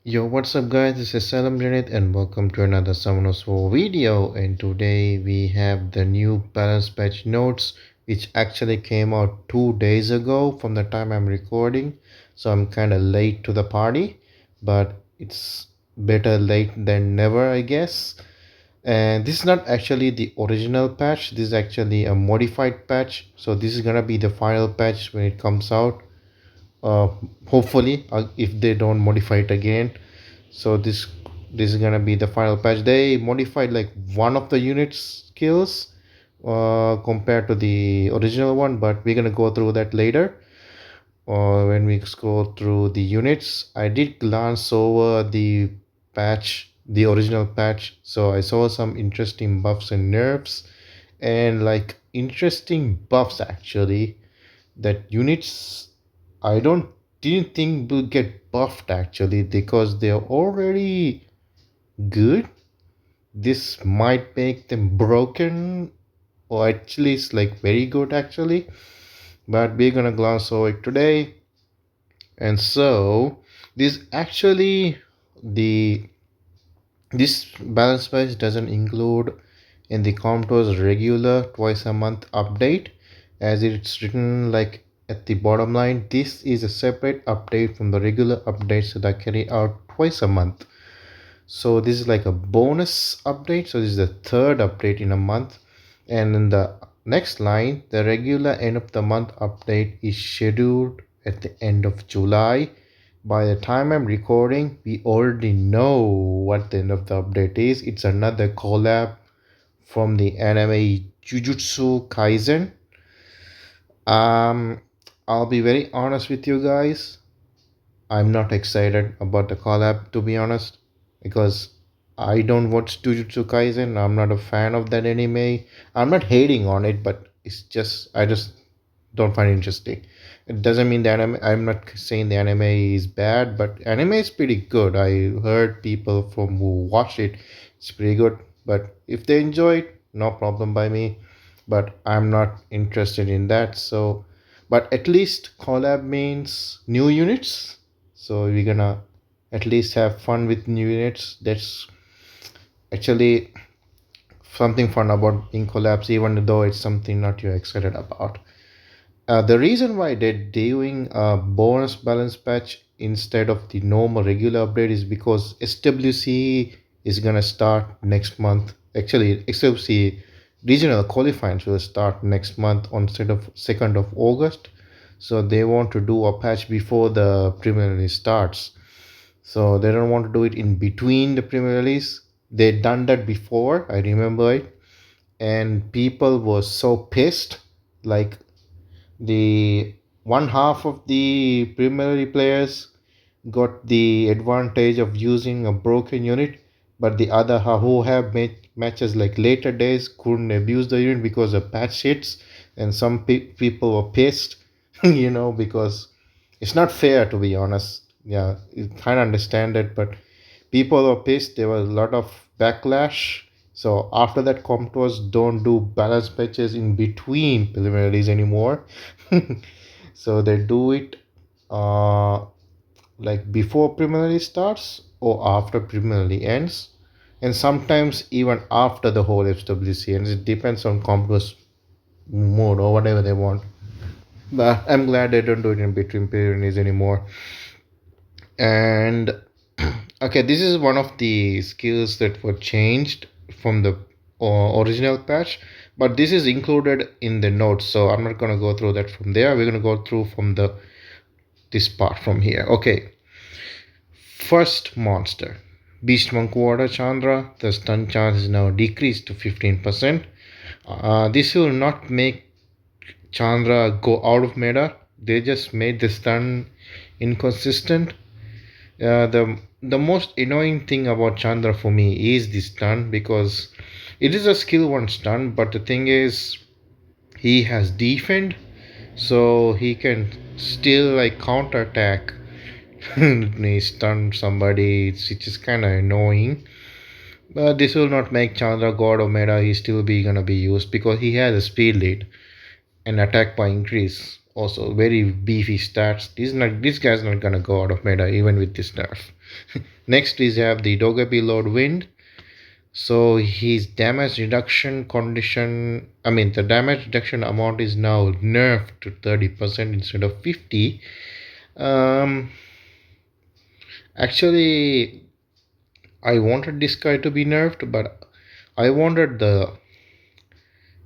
Yo, what's up guys? This is Salam Janet and welcome to another Summoners War video, and today we have the new balance patch notes which actually came out 2 days ago from the time I'm recording. So I'm kinda late to the party, but it's better late than never, I guess. And this is not actually the original patch, this is actually a modified patch. So this is gonna be the final patch when it comes out. uh, Hopefully if they don't modify it again. So this is gonna be the final patch. They modified like one of the unit skills compared to the original one, but we're gonna go through that later. When we go through the units, I did glance over the patch, the original patch, so I saw some interesting buffs and nerfs, and like interesting buffs actually, that units I don't didn't think will get buffed actually because they're already good. This might make them broken, or actually it's like very good actually, but we're gonna glance over it today. And so this actually, the this balance patch doesn't include in the Comto's regular twice a month update, as it's written like at the bottom line. This is a separate update from the regular updates that are carried out twice a month. So this is like a bonus update. So this is the third update in a month. And in the next line, the regular end of the month update is scheduled at the end of July. By the time I'm recording, we already know what the end of the update is. It's another collab from the anime Jujutsu Kaisen. Um, I'll be very honest with you guys. I'm not excited about the collab, to be honest, because I don't watch Jujutsu Kaisen. I'm not a fan of that anime. I'm not hating on it, but it's just I just don't find it interesting. It doesn't mean the anime. I'm not saying the anime is bad, but anime is pretty good. I heard people from who watched it. It's pretty good. But if they enjoy it, no problem by me. But I'm not interested in that. So, but at least collab means new units. So we're gonna at least have fun with new units. That's actually something fun about being collabs, even though it's something not you're excited about. The reason why they're doing a bonus balance patch instead of the normal regular update is because SWC is gonna start next month. Actually, SWC regional qualifying will start next month on instead of 2nd of August. So they want to do a patch before the Premier League starts. So they don't want to do it in between the Premier Leagues. They done that before. I remember it, and people were so pissed. Like the one half of the Premier League players got the advantage of using a broken unit, but the other half who have made matches like later days couldn't abuse the unit because of patch hits, and some people were pissed, because it's not fair, to be honest. Yeah, you kind of understand it, but people were pissed. There was a lot of backlash. So after that, Comptos don't do balance patches in between preliminaries anymore. So they do it uh, like before preliminary starts or after preliminary ends, and sometimes even after the whole FWC ends. It depends on Comptos mode or whatever they want. But I'm glad they don't do it in between preliminaries anymore. And okay, this is one of the skills that were changed from the original patch, but this is included in the notes, so I'm not going to go through that from there. We're going to go through from the this part from here. Okay, first monster, Beast Monk Water Chandra. The stun chance is now decreased to 15%. This will not make Chandra go out of meta. They just made the stun inconsistent. The most annoying thing about Chandra for me is the stun, because it is a skill one stun, but the thing is he has defend, so he can still like counter attack he stun somebody. It's just kind of annoying. But this will not make Chandra god of meta. He still be gonna be used because he has a speed lead and attack by increase Also very beefy stats. This guy's not gonna go out of meta even with this nerf. Next is have the Dogabi Lord Wind. So his damage reduction condition, I mean the damage reduction amount is now nerfed to 30% instead of 50. Um, Actually, I wanted this guy to be nerfed, but I wanted the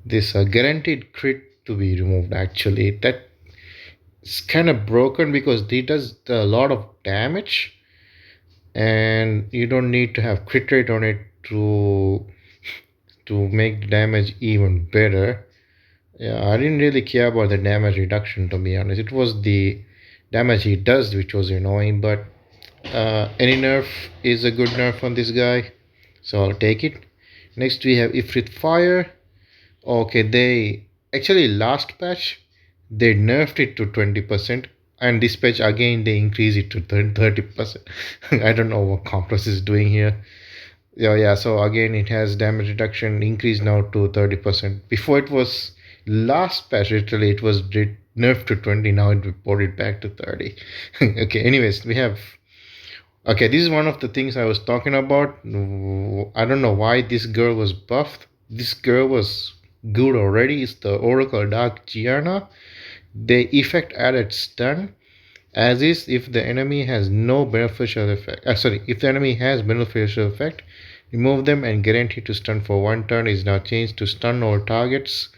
this guaranteed crit to be removed. Actually, that's kind of broken because he does a lot of damage, and you don't need to have crit rate on it to make the damage even better. Yeah, I didn't really care about the damage reduction to be honest. It was the damage he does which was annoying, but any nerf is a good nerf on this guy, so I'll take it. Next we have Ifrit Fire. Okay, they actually last patch they nerfed it to 20%, and this patch again they increase it to 30%. I don't know what Compress is doing here. Yeah. So again, it has damage reduction increased now to 30%. Before it was last patch, literally it was nerfed to 20. Now it reported back to 30. Okay. Anyways, we have. Okay, this is one of the things I was talking about. I don't know why this girl was buffed. This girl was good already. It's the Oracle Dark Gianna. The effect added stun as is if the enemy has no beneficial effect. If the enemy has beneficial effect, remove them and guarantee to stun for one turn is now changed to stun all targets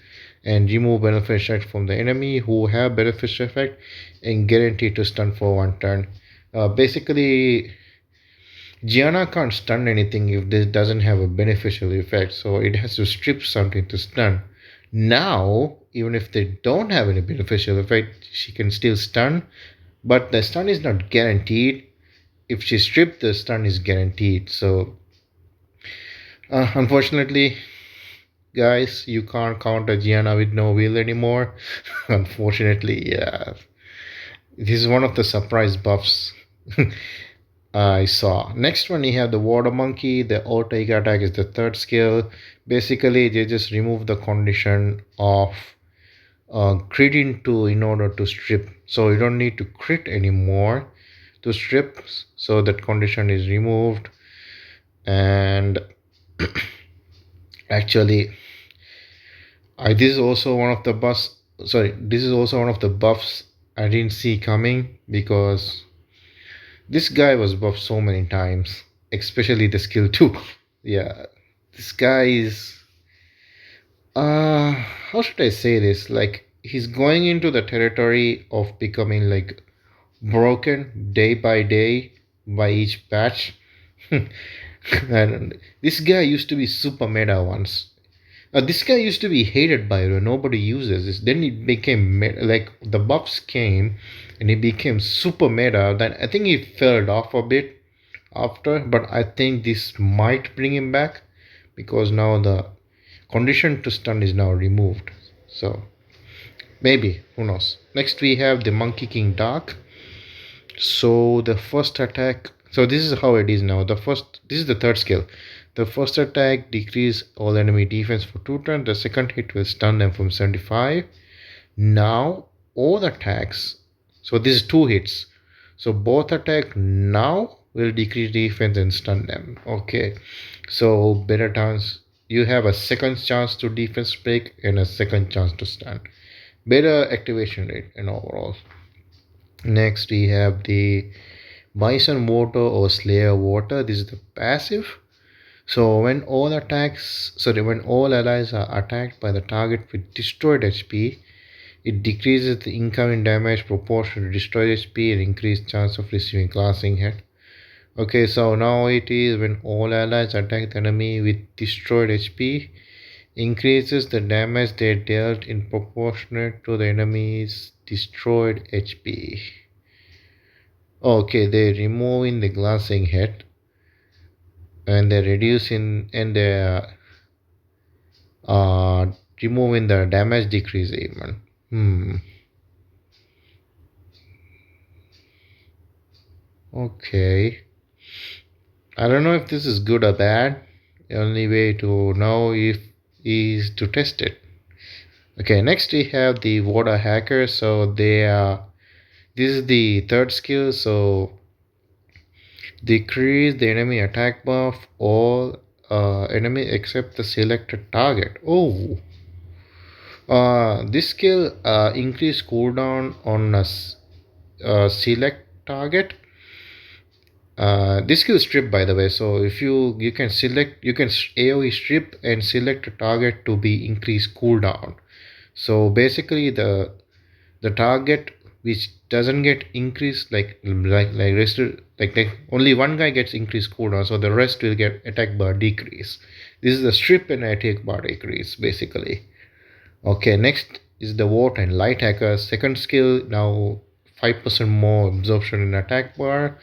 and remove beneficial effect from the enemy who have beneficial effect and guarantee to stun for one turn. Basically, Gianna can't stun anything if this doesn't have a beneficial effect, so it has to strip something to stun. Now, even if they don't have any beneficial effect, she can still stun, but the stun is not guaranteed. If she stripped, the stun is guaranteed. So unfortunately, guys, you can't counter Gianna with no wheel anymore. Unfortunately, yeah, this is one of the surprise buffs I saw. Next one, you have the Water Monkey. The auto attack is the third skill. Basically, they just remove the condition of crit into in order to strip, so you don't need to crit anymore to strip, so that condition is removed. And actually this is also one of the buffs I didn't see coming, because this guy was buffed so many times, especially the skill 2. Yeah, this guy is how should I say this, like he's going into the territory of becoming like broken day by day by each patch. And this guy used to be super meta once. This guy used to be hated by you. Nobody uses this. Then it became like the buffs came, and he became super meta. Then I think he fell off a bit after, but I think this might bring him back because now the condition to stun is now removed. So maybe, who knows. Next we have the Monkey King Dark. So the first attack, so this is how it is now. This is the third skill. The first attack decrease all enemy defense for 2 turns. The second hit will stun them from 75. Now all attacks, so this is 2 hits, so both attack now will decrease defense and stun them. Okay, so better chance, you have a second chance to defense break and a second chance to stun. Better activation rate and overall. Next we have the Bison Water or Slayer Water. This is the passive. So when all allies are attacked by the target with destroyed HP, it decreases the incoming damage proportional to destroyed HP and increased chance of receiving glancing hit. Okay, so now it is when all allies attack the enemy with destroyed HP, increases the damage they dealt in proportionate to the enemy's destroyed HP. Okay, they're removing the glancing hit and they're reducing and they're removing the damage decrease even. Okay, I don't know if this is good or bad. The only way to know if is to test it. Okay, next we have the water hacker. So they are this is the third skill. So decrease the enemy attack buff all enemy except the selected target. Oh, this skill increase cooldown on select target. This skill is strip, by the way. So if you can select, you can AOE strip and select a target to be increased cooldown. So basically, the target which doesn't get increased like rest like only one guy gets increased cooldown, so the rest will get attack bar decrease. This is the strip and attack bar decrease basically. Okay, next is the Wart and Light Hacker. Second skill, now 5% more absorption in attack bar.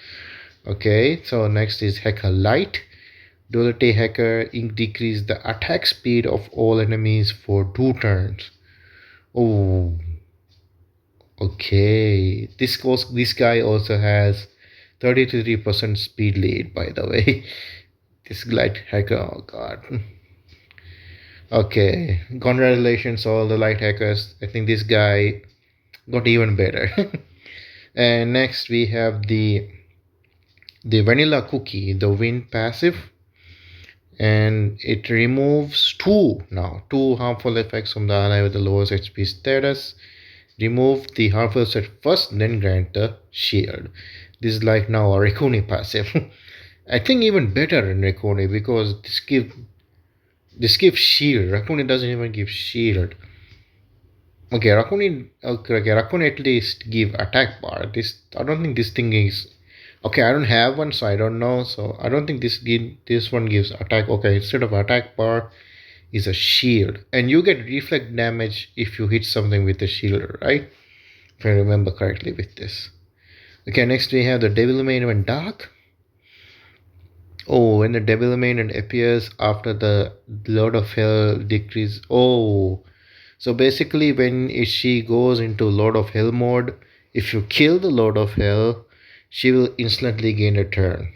Okay, so next is Hacker Light. Duality Hacker decrease the attack speed of all enemies for 2 turns. Oh, okay. This guy also has 33% speed lead, by the way. This light hacker, oh god. Okay, congratulations all the light hackers. I think this guy got even better. And next we have the vanilla cookie, the wind passive, and it removes two harmful effects from the ally with the lowest HP status. Remove the harmful set first, then grant the shield. This is like now a Rekuni passive. I think even better in Rekuni because this gives shield. Rakuni doesn't even give shield. Okay, Rakuni at least give attack bar. This I don't think this thing is okay. I don't have one, so I don't know. So I don't think this one gives attack. Okay, instead of attack bar is a shield, and you get reflect damage if you hit something with the shield, right? If I remember correctly with this. Okay, next we have the Devil Main when dark. Oh, when the Devil Main appears after the Lord of Hell decrease. Oh, so basically, when she goes into Lord of Hell mode, if you kill the Lord of Hell, she will instantly gain a turn.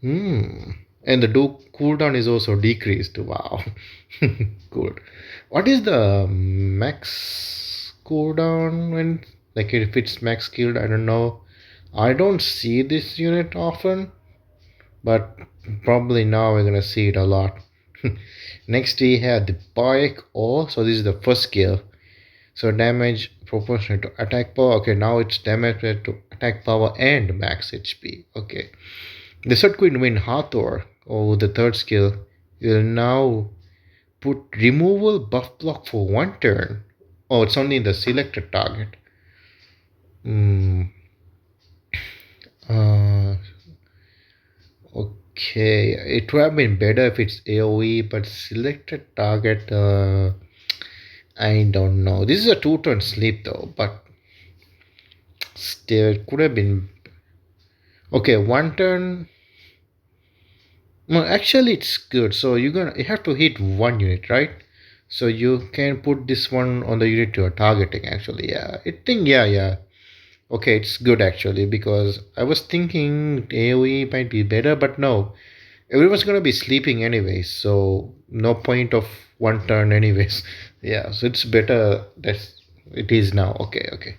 And the cooldown is also decreased. Wow. Good. What is the max cooldown when, like, if it's max killed? I don't know. I don't see this unit often, but probably now we're gonna see it a lot. Next, we have the Bike O. So this is the first skill. So damage proportional to attack power. Okay, now it's damage to attack power and max HP. Okay. The Circuit Wind Hathor, or the third skill, will now put removal buff block for 1 turn. Oh, it's only the selected target. Hmm. Uh, okay, it would have been better if it's AoE, but selected target. I don't know. This is a 2 turn sleep though, but still it could have been. Okay, 1 turn. No, actually, it's good. So you have to hit one unit, right? So you can put this one on the unit you're targeting. Actually, yeah, yeah. Okay, it's good actually because I was thinking AOE might be better, but no, everyone's gonna be sleeping anyways, so no point of 1 turn anyways. Yeah, so it's better that it is now. Okay.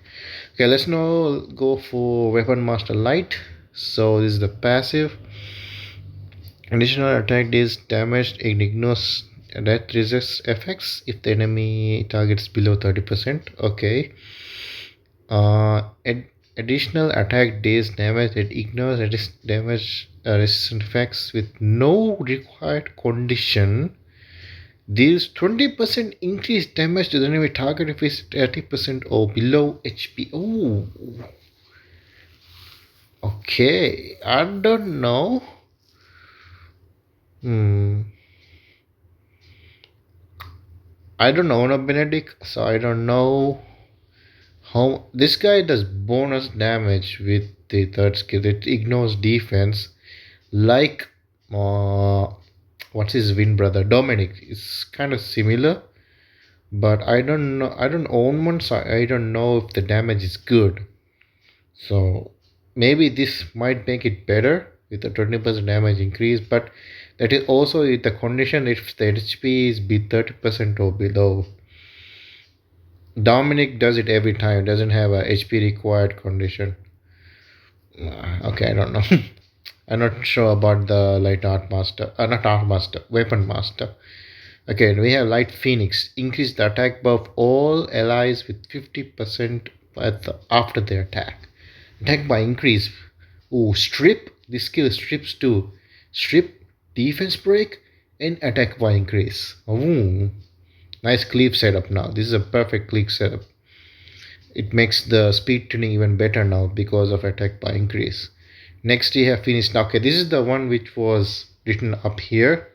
Let's now go for Weapon Master Light. So this is the passive. Additional attack is damaged. It ignores that resists effects if the enemy targets below 30%. Okay. Additional attack days damage. It ignores damage resistant effects with no required condition. Deals 20% increased damage to the enemy target if it's 30% or below HP. Oh, okay. I don't know. I don't know no Benedict, so I don't know how this guy does bonus damage with the third skill. It ignores defense, like what's his twin brother Dominic. It's kind of similar, but I don't know. I don't own one, so I don't know if the damage is good. So maybe this might make it better with a 20% damage increase, but That is also the condition if the HP is be 30% or below. Dominic does it every time, doesn't have a HP required condition. Okay, I don't know. I'm not sure about the light art master. Not art master, weapon master. Okay, we have light phoenix. Increase the attack buff all allies with 50% after their attack. Attack by increase. Oh, strip. This skill strips too. Strip, defense break, and attack by increase. Oh, nice cleave setup now. This is a perfect cleave setup. It makes the speed tuning even better now because of attack by increase. Next we have finished. Okay, this is the one which was written up here.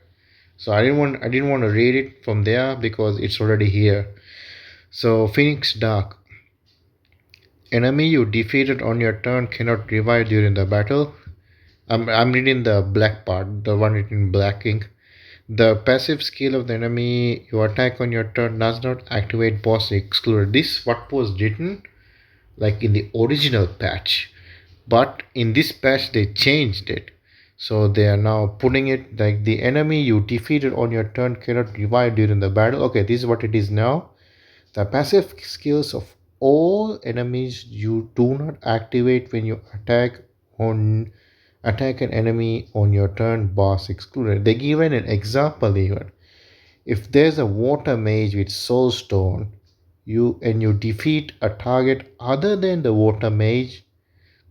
So I didn't want to read it from there because it's already here. So Phoenix Dark. Enemy you defeated on your turn cannot revive during the battle. I'm reading the black part, the one written in black ink. The passive skill of the enemy you attack on your turn does not activate boss excluded. This what was written like in the original patch, but in this patch they changed it. So they are now putting it like the enemy you defeated on your turn cannot revive during the battle. Okay, this is what it is now. The passive skills of all enemies you do not activate when you attack an enemy on your turn, boss excluded. They given an example even. If there's a water mage with soulstone, you defeat a target other than the water mage,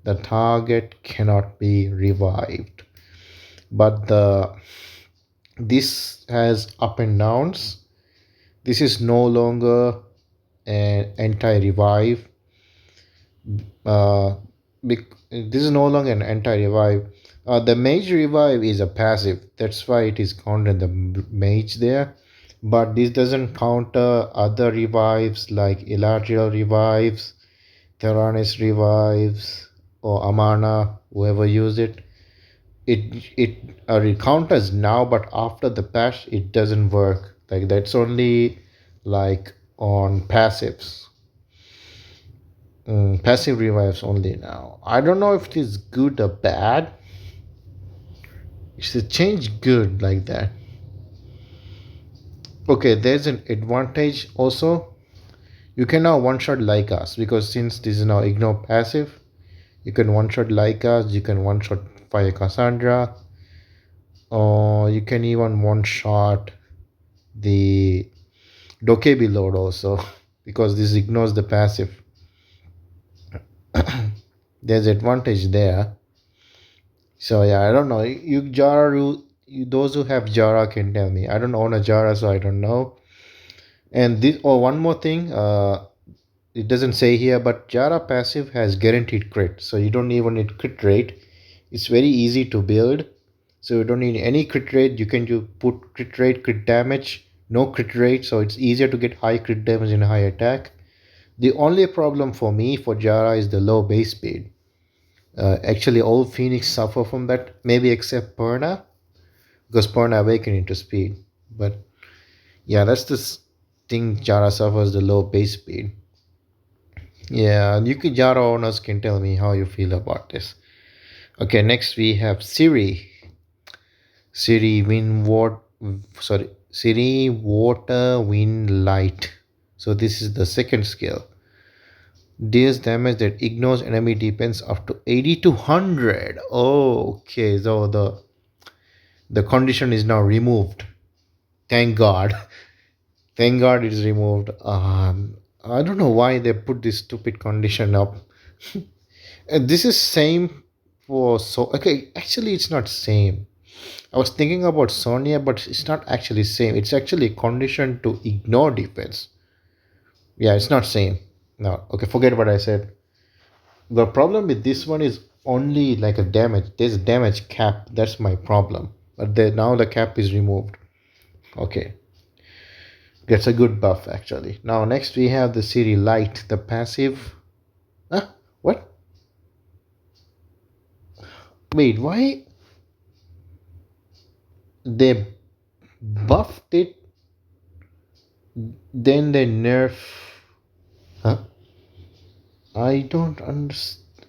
the target cannot be revived. But the this has up and downs. This is no longer an anti-revive. Uh, this is no longer an anti-revive. The mage revive is a passive. That's why it is counted the mage there. But this doesn't counter other revives like Eladriel revives, Theranis revives, or Amana, whoever use it. It counters now, but after the patch, it doesn't work. Like that's only like on passives. Passive revives only now. I don't know if it is good or bad. It's a change good like that. Okay, there's an advantage also. You can now one shot Lycas because since this is now ignore passive, you can one shot Lycas, you can one shot Fire Cassandra, or you can even one shot the Dokebi Lord also because this ignores the passive. There's advantage there. So yeah, I don't know. You Jara, those who have Jara can tell me. I don't own a Jara, so I don't know. And this, oh, one more thing. It doesn't say here, but Jara passive has guaranteed crit, so you don't even need crit rate. It's very easy to build, so you don't need any crit rate. You can put crit rate, crit damage, no crit rate, so it's easier to get high crit damage and high attack. The only problem for me for Jara is the low base speed. Actually, all Phoenix suffer from that, maybe except Perna, because Perna awaken into speed. But yeah, that's the thing. Jara suffers the low base speed. Yeah, you can Jara owners can tell me how you feel about this. Okay, next we have Siri. Siri wind water. Sorry, Siri water wind light. So this is the second skill. Deals damage that ignores enemy defense up to 80 to 100. Oh, okay, so the condition is now removed. Thank God. Thank God it is removed. I don't know why they put this stupid condition up. And this is same for so okay. Actually, it's not same. I was thinking about Sonia, but it's not actually same. It's actually conditioned to ignore defense. Yeah, it's not same. No, okay, forget what I said. The problem with this one is only like a damage. There's a damage cap. That's my problem. But now the cap is removed. Okay, gets a good buff actually. Now next we have the Siri Light, the passive. Huh? What? Wait, why they buffed it? Then they nerf. Huh? I don't understand.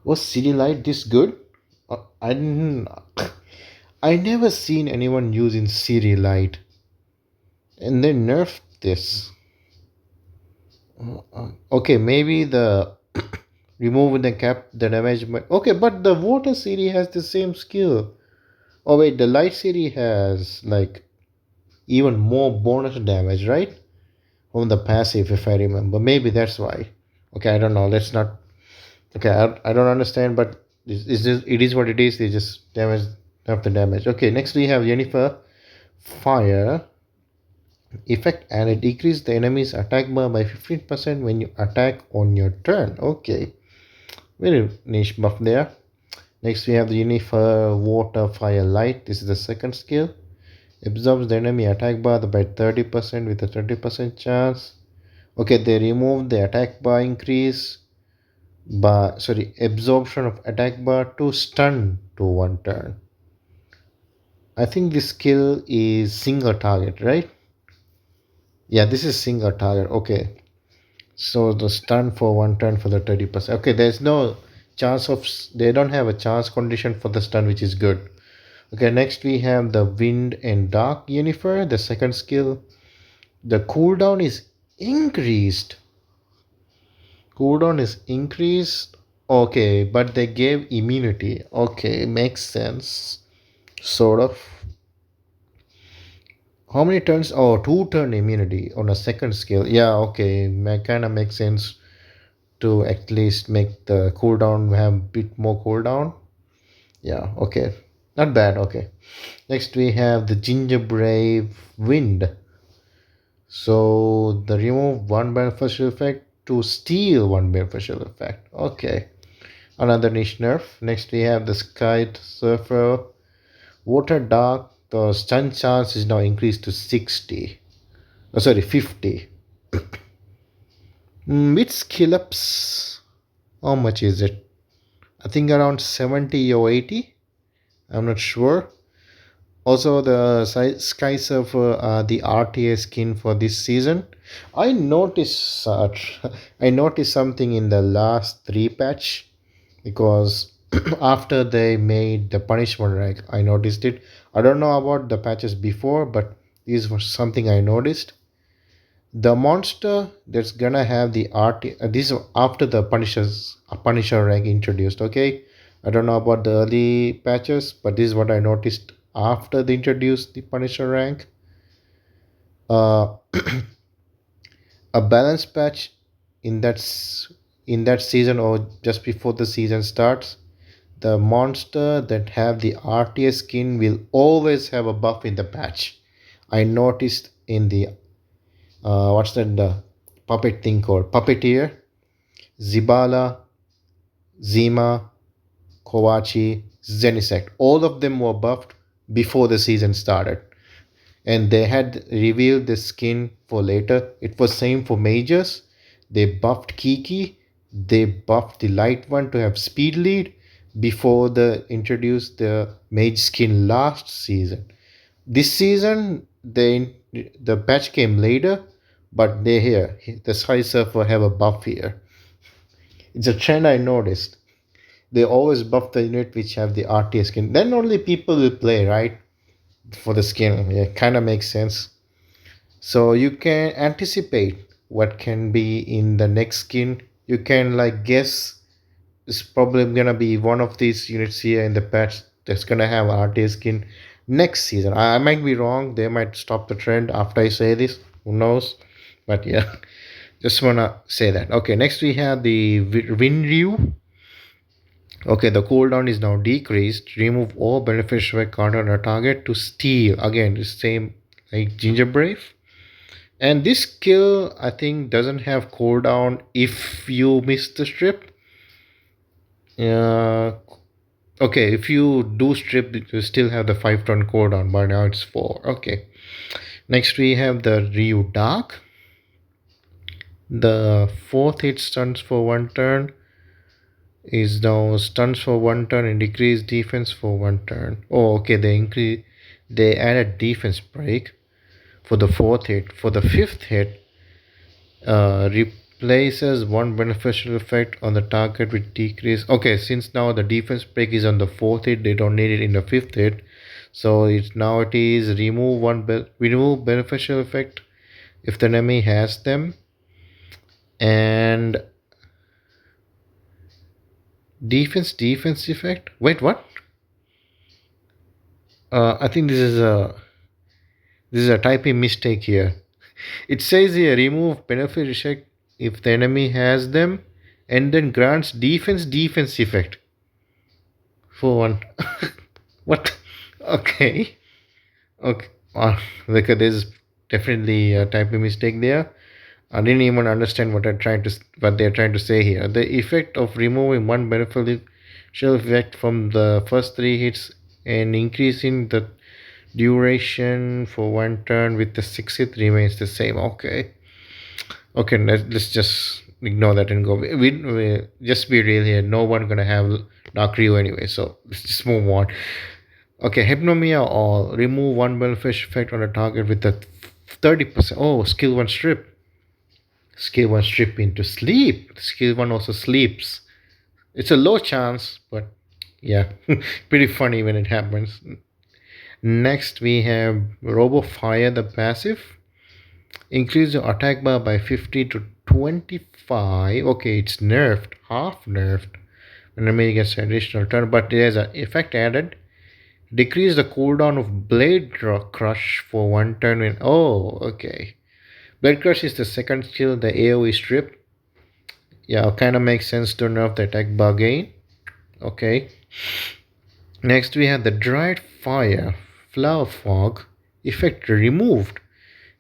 Was City Light this good? I didn't. I never seen anyone using Siri Lite, and they nerfed this. Okay, maybe the removing the cap, the damage. Okay, but the water Siri has the same skill. Oh wait, the light Siri has like even more bonus damage, right? From the passive, if I remember. Maybe that's why. Okay, I don't know. Let's not. Okay, I don't understand, but it is what it is. They just damage of the damage. Okay, next we have Jennifer Fire effect, and it decreases the enemy's attack bar by 15% when you attack on your turn. Okay, very niche buff there. Next we have the Jennifer Water Fire Light. This is the second skill. Absorbs the enemy attack bar by 30% with a 30% chance. Okay, they remove the attack bar increase bar, sorry, absorption of attack bar to stun to one turn. I think this skill is single target, right? Yeah, this is single target. Okay, so the stun for one turn for the 30%. Okay, there's no chance of, they don't have a chance condition for the stun, which is good. Okay, next we have the wind and dark Yennefer, the second skill. The cooldown is increased. Cooldown is increased. Okay, but they gave immunity. Okay, makes sense. Sort of. How many turns? Oh, two turn immunity on a second skill. Yeah, okay. Kind of makes sense to at least make the cooldown have a bit more cooldown. Yeah, okay. Not bad, okay. Next we have the Gingerbrave Wind. So the remove one beneficial effect to steal one beneficial effect. Okay. Another niche nerf. Next we have the Sky Surfer Water Dark. The stun chance is now increased to 60. Oh, sorry, 50. With skill ups, how much is it? I think around 70 or 80. I'm not sure. Also, the Sky Surfer, the RTA skin for this season. I noticed I noticed something in the last three patch because after they made the punishment rank, I noticed it. I don't know about the patches before, but this was something I noticed. The monster that's gonna have the art. This is after the Punisher rank introduced. Okay, I don't know about the early patches, but this is what I noticed after they introduced the Punisher rank. Uh, a balance patch in in that season or just before the season starts. The monster that have the RTS skin will always have a buff in the patch. I noticed in the what's that the puppet thing called puppeteer, Zibala, Zima, Kowachi, Zenisect. All of them were buffed before the season started, and they had revealed the skin for later. It was same for mages. They buffed Kiki. They buffed the light one to have speed lead before they introduced the mage skin last season. This season, the patch came later, but they here the Sky Surfer have a buff here. It's a trend I noticed. They always buff the unit which have the RTS skin. Then only people will play, right? For the skin. Yeah, kind of makes sense. So you can anticipate what can be in the next skin. You can like guess it's probably gonna be one of these units here in the patch that's gonna have RTS skin next season. I might be wrong. They might stop the trend after I say this. Who knows? But yeah, just wanna say that. Okay, next we have the Winryu. Okay, the cooldown is now decreased. Remove all beneficial effect card on a target to steal. Again, the same like Gingerbrave. And this skill, I think, doesn't have cooldown if you miss the strip. Uh, okay, if you do strip, you still have the 5 turn cooldown, but now it's 4. Okay. Next, we have the Ryu Dark. The fourth hit stuns for 1 turn is now stuns for 1 turn and decrease defense for 1 turn. Oh, okay, they added defense break for the fourth hit. For the fifth hit, places one beneficial effect on the target with decrease. Okay, since now the defense break is on the fourth hit, they don't need it in the fifth hit. So it's now it is remove beneficial effect if the enemy has them, and defense effect. Wait, what? I think this is a typing mistake here. It says here remove benefit effect if the enemy has them, and then grants defense effect for one. What? Okay. Okay. Look, there's definitely a typing mistake there. I didn't even understand what they're trying to say here. The effect of removing one beneficial effect from the first three hits and increasing the duration for one turn with the sixth hit remains the same. Okay. Okay, let's just ignore that and go. We just be real here. No one gonna have Dark Rio anyway, so let's just move on. Okay, Hypnomia all remove one Bellfish effect on a target with a 30%. Oh, skill one strip. Skill one strip into sleep. Skill one also sleeps. It's a low chance, but yeah, pretty funny when it happens. Next, we have Robo Fire, the passive. Increase the attack bar by 50 to 25. Okay, it's nerfed, half nerfed. When enemy gets additional turn, but there's an effect added. Decrease the cooldown of Blade Crush for one turn when. Oh, okay. Blade Crush is the second skill, the AoE strip. Yeah, kind of makes sense to nerf the attack bar gain. Okay. Next, we have the Dried Fire, Flower Fog, effect removed.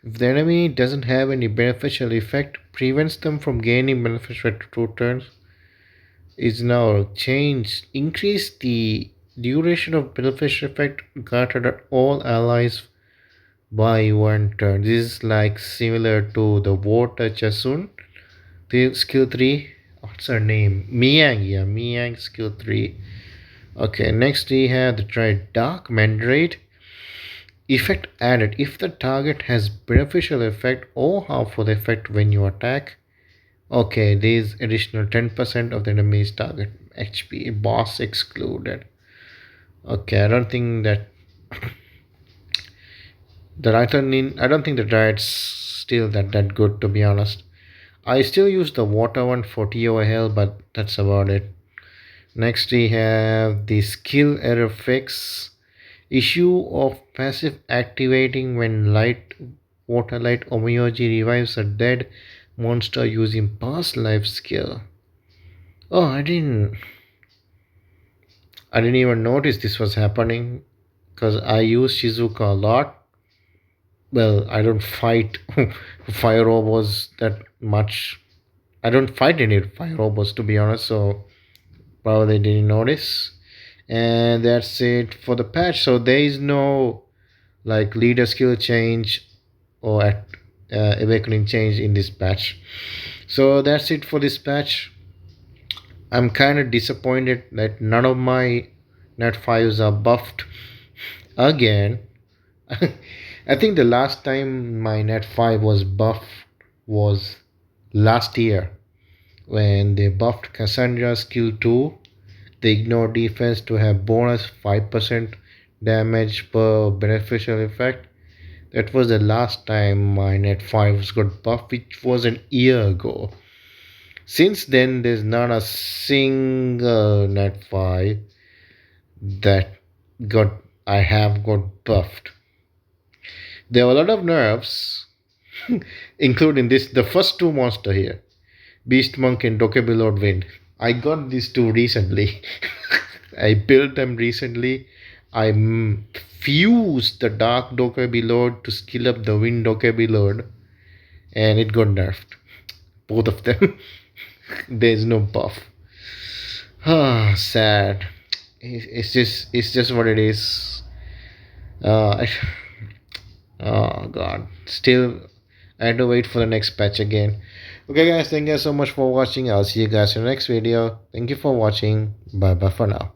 If the enemy doesn't have any beneficial effect, prevents them from gaining beneficial effect 2 turns, is now changed. Increase the duration of beneficial effect granted at all allies by 1 turn. This is like similar to the Water Chasun. The skill 3. What's her name? Miang. Yeah, Miang skill 3. Okay, next we have the Dark Mandrate. Effect added. If the target has beneficial effect or half for the effect when you attack. Okay, this additional 10% of the enemy's target HP. Boss excluded. Okay, I don't think that I don't think the diet's still that good, to be honest. I still use the water one for TOL, but that's about it. Next we have the skill error fix. Issue of passive activating when water light Omeyoji revives a dead monster using past life skill. Oh, I didn't even notice this was happening because I use Shizuka a lot. Well, I don't fight fire robots that much. I don't fight any fire robots, to be honest, so probably didn't notice. And that's it for the patch. So there is no like leader skill change or awakening change in this patch. So that's it for this patch. I'm kind of disappointed that none of my net 5s are buffed again. I think the last time my net 5 was buffed was last year when they buffed Cassandra skill 2. They ignore defense to have bonus 5% damage per beneficial effect. That was the last time my net 5s got buffed, which was an year ago. Since then, there's not a single net 5 that I have got buffed. There were a lot of nerfs, including the first 2 monster here, Beast Monk and Dokkaebi Lord Wind. I got these 2 recently. I built them recently. I fused the Dark Dokkaebi Lord to skill up the Wind Dokkaebi Lord, and it got nerfed. Both of them. There's no buff. Ah, sad. It's just what it is. Oh god. Still, I had to wait for the next patch again. Okay guys, thank you so much for watching. I'll see you guys in the next video. Thank you for watching. Bye bye for now.